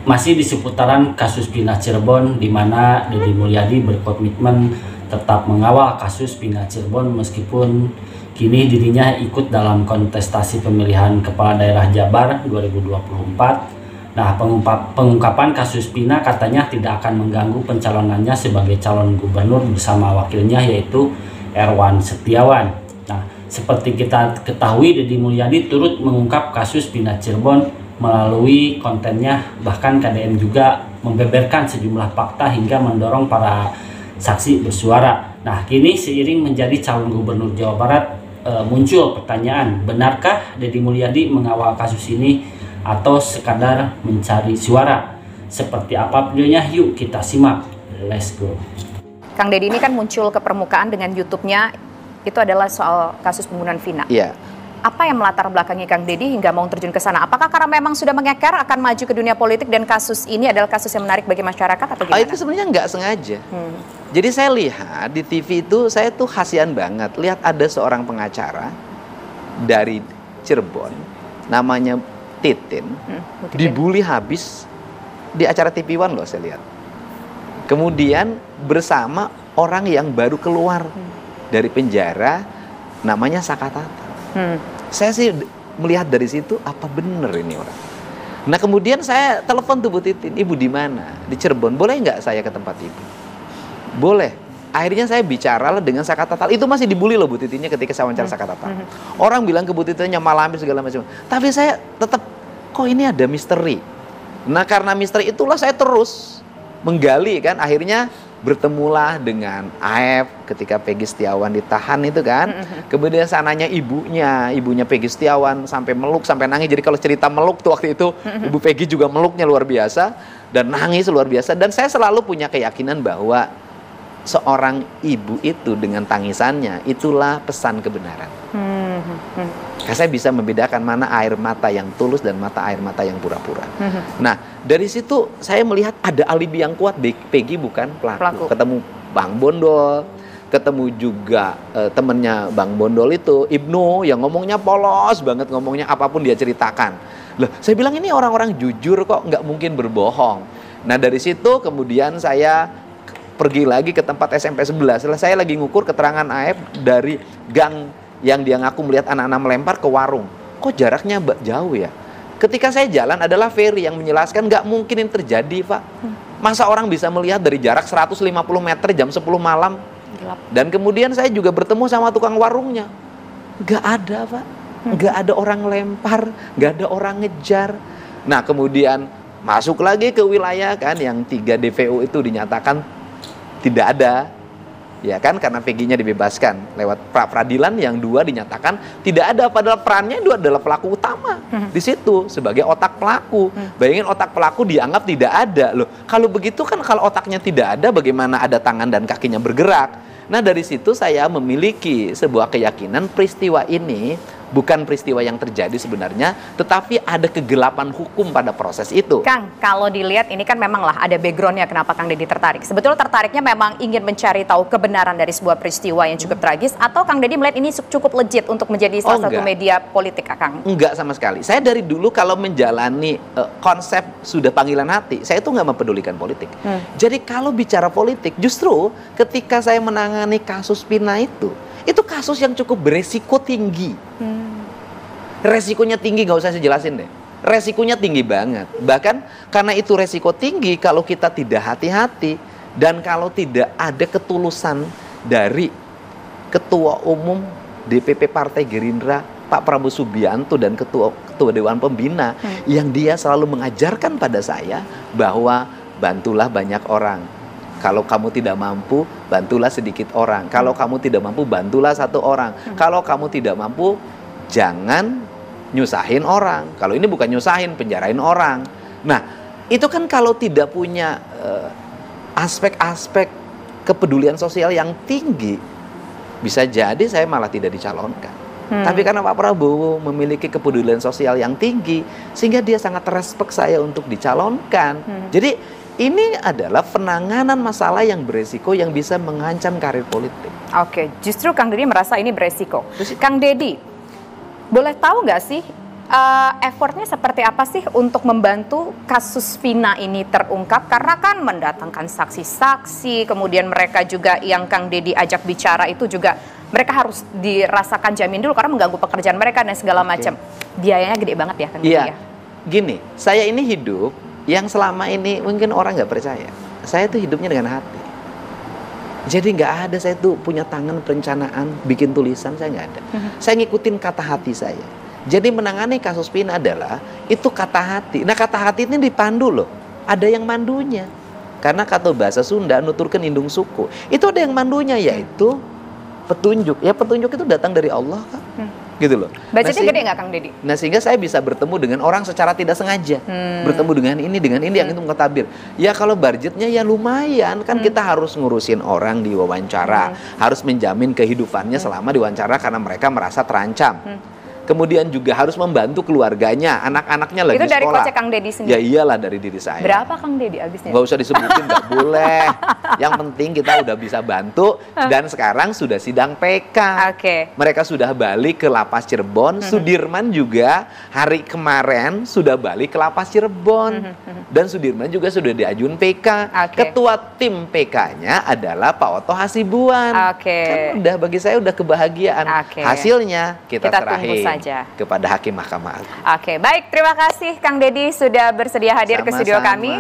Masih di seputaran kasus Pindah Cirebon, di mana Deddy Mulyadi berkomitmen tetap mengawal kasus Pindah Cirebon meskipun kini dirinya ikut dalam kontestasi pemilihan Kepala Daerah Jabar 2024. Nah, pengungkapan kasus Pindah katanya tidak akan mengganggu pencalonannya sebagai calon gubernur bersama wakilnya yaitu Erwan Setiawan. Nah, seperti kita ketahui, Deddy Mulyadi turut mengungkap kasus Pindah Cirebon melalui kontennya, bahkan KDM juga membeberkan sejumlah fakta hingga mendorong para saksi bersuara. Nah, kini seiring menjadi calon gubernur Jawa Barat, muncul pertanyaan, benarkah Deddy Mulyadi mengawal kasus ini atau sekadar mencari suara? Seperti apa videonya? Yuk kita simak. Let's go. Kang Deddy ini kan muncul ke permukaan dengan YouTube-nya, itu adalah soal kasus pembunuhan Vina. Iya. Apa yang melatar belakangi Kang Deddy hingga mau terjun ke sana? Apakah karena memang sudah mengekar akan maju ke dunia politik dan kasus ini adalah kasus yang menarik bagi masyarakat atau gimana? Itu sebenarnya nggak sengaja. Jadi saya lihat di TV itu, saya tuh kasihan banget. Lihat ada seorang pengacara dari Cirebon, namanya Titin, dibully habis di acara TV One loh saya lihat. Kemudian bersama orang yang baru keluar dari penjara, namanya Sakatata. Saya sih melihat dari situ, apa bener ini orang. Nah kemudian saya telepon tuh Bu Titin, Ibu di mana? Di Cirebon, boleh nggak saya ke tempat Ibu? Boleh. Akhirnya saya bicara dengan Sakatata. Itu masih dibully loh Bu Titinnya ketika saya wawancara Sakatata. Orang bilang ke Bu Titinnya malah hampir segala macam. Tapi saya tetap, kok ini ada misteri. Nah karena misteri itulah saya terus menggali kan. Akhirnya bertemulah dengan AF ketika Peggy Setiawan ditahan itu kan. Kemudian sananya ibunya Peggy Setiawan sampai meluk, sampai nangis. Jadi kalau cerita meluk tuh waktu itu Ibu Peggy juga meluknya luar biasa dan nangis luar biasa. Dan saya selalu punya keyakinan bahwa seorang ibu itu dengan tangisannya itulah pesan kebenaran. Karena saya bisa membedakan mana air mata yang tulus dan air mata yang pura-pura. Nah, dari situ saya melihat ada alibi yang kuat. Peggy bukan pelaku. Ketemu Bang Bondol, ketemu juga temennya Bang Bondol itu, Ibnu, yang ngomongnya polos banget, ngomongnya apapun dia ceritakan. Loh, saya bilang ini orang-orang jujur kok, nggak mungkin berbohong. Nah, dari situ kemudian saya pergi lagi ke tempat SMP 11. Saya lagi ngukur keterangan AF dari gang yang dia ngaku melihat anak-anak melempar ke warung. Kok jaraknya jauh ya? Ketika saya jalan adalah Ferry yang menjelaskan nggak mungkin ini terjadi, Pak. Masa orang bisa melihat dari jarak 150 meter jam 10 malam? Gelap. Dan kemudian saya juga bertemu sama tukang warungnya. Nggak ada, Pak. Nggak ada orang lempar, nggak ada orang ngejar. Nah kemudian masuk lagi ke wilayah kan yang 3 DPO itu dinyatakan tidak ada, ya kan, karena Peggy-nya dibebaskan lewat peradilan, yang 2 dinyatakan tidak ada, padahal perannya itu adalah pelaku utama di situ sebagai otak pelaku. Bayangin otak pelaku dianggap tidak ada loh. Kalau begitu kan, kalau otaknya tidak ada, bagaimana ada tangan dan kakinya bergerak? Nah dari situ saya memiliki sebuah keyakinan peristiwa ini bukan peristiwa yang terjadi sebenarnya, tetapi ada kegelapan hukum pada proses itu. Kang, kalau dilihat ini kan memang lah ada backgroundnya kenapa Kang Deddy tertarik. Sebetulnya tertariknya memang ingin mencari tahu kebenaran dari sebuah peristiwa yang cukup tragis, atau Kang Deddy melihat ini cukup legit untuk menjadi salah satu media politik, Kang? Enggak sama sekali. Saya dari dulu kalau menjalani konsep sudah panggilan hati, saya itu nggak mempedulikan politik. Jadi kalau bicara politik, justru ketika saya menangani kasus Pina itu kasus yang cukup beresiko tinggi. Resikonya tinggi, nggak usah saya jelasin deh. Resikonya tinggi banget. Bahkan karena itu resiko tinggi, kalau kita tidak hati-hati dan kalau tidak ada ketulusan dari Ketua Umum DPP Partai Gerindra Pak Prabowo Subianto dan Ketua Dewan Pembina, yang dia selalu mengajarkan pada saya bahwa bantulah banyak orang. Kalau kamu tidak mampu, bantulah sedikit orang. Kalau kamu tidak mampu, bantulah 1 orang. Kalau kamu tidak mampu, jangan nyusahin orang. Kalau ini bukan nyusahin, penjarain orang. Nah, itu kan kalau tidak punya aspek-aspek kepedulian sosial yang tinggi, bisa jadi saya malah tidak dicalonkan. Tapi karena Pak Prabowo memiliki kepedulian sosial yang tinggi, sehingga dia sangat respect saya untuk dicalonkan. Jadi ini adalah penanganan masalah yang beresiko yang bisa mengancam karir politik. Oke, justru Kang Deddy merasa ini beresiko. Kang Deddy, boleh tahu nggak sih effortnya seperti apa sih untuk membantu kasus Vina ini terungkap? Karena kan mendatangkan saksi-saksi, kemudian mereka juga yang Kang Deddy ajak bicara itu juga mereka harus dirasakan jamin dulu karena mengganggu pekerjaan mereka dan segala macam. Biayanya gede banget ya Kang Deddy ya? Gini, saya ini hidup yang selama ini mungkin orang nggak percaya. Saya tuh hidupnya dengan hati. Jadi nggak ada saya tuh punya tangan perencanaan, bikin tulisan, saya nggak ada. Saya ngikutin kata hati saya. Jadi menangani kasus Vina adalah itu kata hati. Nah kata hati ini dipandu loh. Ada yang mandunya. Karena kata bahasa Sunda nuturkan indung suku. Itu ada yang mandunya yaitu petunjuk. Ya petunjuk itu datang dari Allah kan. Gitu loh. Budgetnya gede nggak Kang Deddy? Nah sehingga saya bisa bertemu dengan orang secara tidak sengaja. Bertemu dengan ini yang itu mengetabil. Ya kalau budgetnya ya lumayan kan kita harus ngurusin orang di wawancara, harus menjamin kehidupannya selama diwawancara karena mereka merasa terancam. Kemudian juga harus membantu keluarganya, anak-anaknya lagi sekolah. Itu dari kocek Kang Deddy sendiri? Ya iyalah dari diri saya. Berapa Kang Deddy habisnya? Nggak usah disebutin, nggak boleh. Yang penting kita udah bisa bantu dan sekarang sudah sidang PK. Mereka sudah balik ke Lapas Cirebon. Sudirman juga hari kemarin sudah balik ke Lapas Cirebon. Dan Sudirman juga sudah diajuin PK. Ketua tim PK-nya adalah Pak Oto Hasibuan. Kan udah bagi saya udah kebahagiaan. Hasilnya kita serahin kepada Hakim Mahkamah Agung. Baik, terima kasih Kang Deddy sudah bersedia hadir ke studio kami.